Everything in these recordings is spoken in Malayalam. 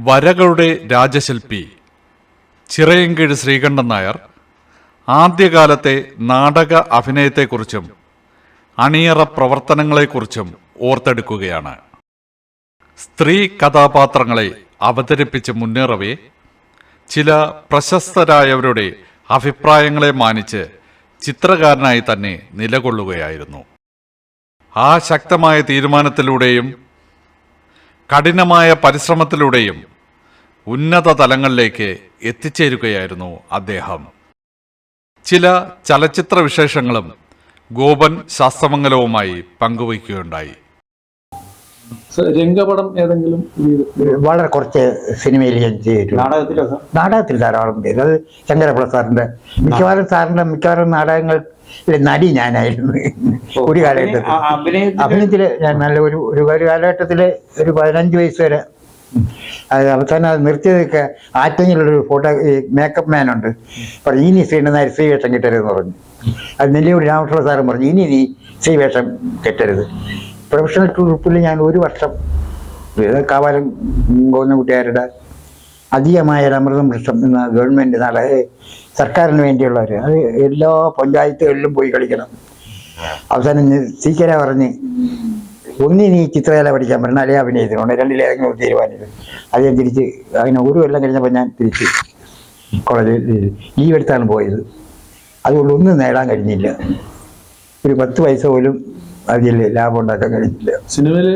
വരകളുടെ രാജശില്പി ചിറയൻകീഴ് ശ്രീകണ്ഠൻ നായർ ആദ്യകാലത്തെ നാടക അഭിനയത്തെക്കുറിച്ചും അണിയറ പ്രവർത്തനങ്ങളെക്കുറിച്ചും ഓർത്തെടുക്കുകയാണ്. സ്ത്രീ കഥാപാത്രങ്ങളെ അവതരിപ്പിച്ച് മുന്നേറവേ ചില പ്രശസ്തരായവരുടെ അഭിപ്രായങ്ങളെ മാനിച്ച് ചിത്രകാരനായി തന്നെ നിലകൊള്ളുകയായിരുന്നു. ആ ശക്തമായ തീരുമാനത്തിലൂടെയും കഠിനമായ പരിശ്രമത്തിലൂടെയും ഉന്നത തലങ്ങളിലേക്ക് എത്തിച്ചേരുകയായിരുന്നു അദ്ദേഹം. ചില ചലച്ചിത്ര വിശേഷങ്ങളും ഗോപൻ ശാസ്ത്രമംഗലവുമായി പങ്കുവയ്ക്കുകയുണ്ടായി. രംഗപടം ഏതെങ്കിലും വളരെ കുറച്ച് സിനിമയിൽ ഞാൻ ചെയ്തിട്ടുണ്ട്. നാടകത്തിൽ ധാരാളം ചെയ്തു. അത് ശങ്കരപ്പിള്ള സാറിന്റെ മിക്കവാറും നാടകങ്ങൾ നടി ഞാനായിരുന്നു. ഒരു കാലഘട്ടത്തിൽ അഭിനയത്തില് ഞാൻ നല്ല ഒരു കാലഘട്ടത്തില് ഒരു 15 വയസ്സ് വരെ. അത് അവസാനം അത് നിർത്തിയതൊക്കെ ആറ്റങ്ങിലുള്ളൊരു ഫോട്ടോ മേക്കപ്പ് മാനുണ്ട് പറഞ്ഞു, ഇനി ശ്രീനായർ സ്ത്രീ വേഷം കെട്ടരുതെന്ന് പറഞ്ഞു. അത് നെല്ലിയോട് രാമകൃഷ്ണ സാറും പറഞ്ഞു, ഇനി നീ സ്ത്രീ വേഷം കെട്ടരുത്. പ്രൊഫഷണൽ ഗ്രൂപ്പിൽ ഞാൻ 1 വർഷം കാവാലം ഗോവിന്ദൻകുട്ടിയാരുടെ അധികമായ അമൃതം വൃക്ഷം എന്ന ഗവൺമെൻറ് സർക്കാരിന് വേണ്ടിയുള്ളവർ അത് എല്ലാ പഞ്ചായത്തുകളിലും പോയി കളിക്കണം. അവസാനം സീക്കര പറഞ്ഞ് ഒന്നി നീ ചിത്രകല പഠിക്കാൻ പറഞ്ഞാൽ അല്ലെ അഭിനയത്തിനുണ്ട്, രണ്ടിലേതെങ്കിലും തീരുമാനിച്ചത്. അത് ഞാൻ തിരിച്ച് അങ്ങനെ 1 കൊല്ലം കഴിഞ്ഞപ്പോൾ ഞാൻ തിരിച്ച് കോളേജിൽ ലീവ് എടുത്താണ് പോയത്. അതുകൊണ്ട് ഒന്നും നേടാൻ കഴിഞ്ഞില്ല. ഒരു 10 പൈസ പോലും അതിൽ ലാഭം ഉണ്ടാക്കാൻ കഴിഞ്ഞില്ല. സിനിമയില്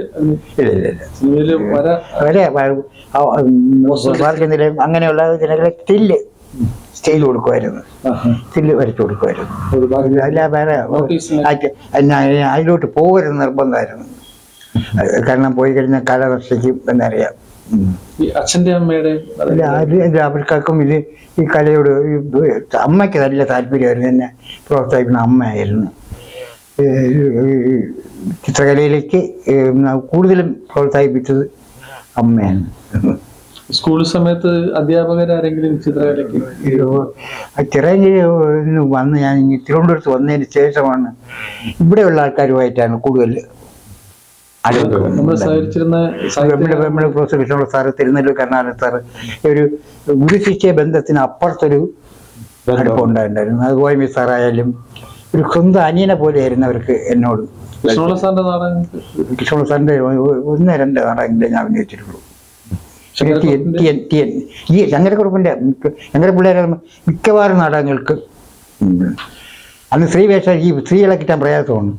നിലയം അങ്ങനെയുള്ള ഇതിനൊക്കെ സ്റ്റൈൽ കൊടുക്കുമായിരുന്നു, സ്റ്റില്ല് വരച്ചു കൊടുക്കുമായിരുന്നു. അല്ല വേറെ അതിലോട്ട് പോകരുത് നിർബന്ധമായിരുന്നു. കാരണം പോയി കഴിഞ്ഞാൽ കല നശിക്കും എന്നറിയാം. അച്ഛൻ്റെ അമ്മയുടെ അവർക്കും ഇത് ഈ കലയോട് അമ്മയ്ക്ക് നല്ല താല്പര്യമായിരുന്നു. എന്നെ പ്രോത്സാഹിക്കുന്ന അമ്മയായിരുന്നു. ചിത്രകലയിലേക്ക് കൂടുതലും പ്രോത്സാഹിപ്പിച്ചത് അമ്മയാണ്. സ്കൂൾ സമയത്ത് അധ്യാപകരാരെങ്കിലും ചിത്രകലയ്ക്ക് ചിറയൻകീഴ് വന്ന് ഞാൻ തിരുവനന്തപുരത്ത് വന്നതിന് ശേഷമാണ് ഇവിടെയുള്ള ആൾക്കാരുമായിട്ടാണ് കൂടുതൽ നമ്മുടെ professor Krishnapillai sir, Thirunelloor Karunakaran sir, ഒരു ഗുരുശിഷ്യ ബന്ധത്തിന് അപ്പുറത്തൊരു അടുപ്പമുണ്ടായിരുന്നു. അത് OMV സാറായാലും ഒരു സ്വന്തം അനിയനെ പോലെയായിരുന്നു അവർക്ക് എന്നോട്. കൃഷ്ണപിള്ള സാറിന്റെ 1-2 നാടകങ്ങളെ ഞാൻ അഭിനയിച്ചിട്ടുള്ളൂ. ഈ ശങ്കരപ്പിള്ളയുടെ മിക്കവാറും നാടകങ്ങൾക്ക് അന്ന് സ്ത്രീ വേഷം ഈ സ്ത്രീകളെ കിട്ടാൻ പ്രയാസമാണ്.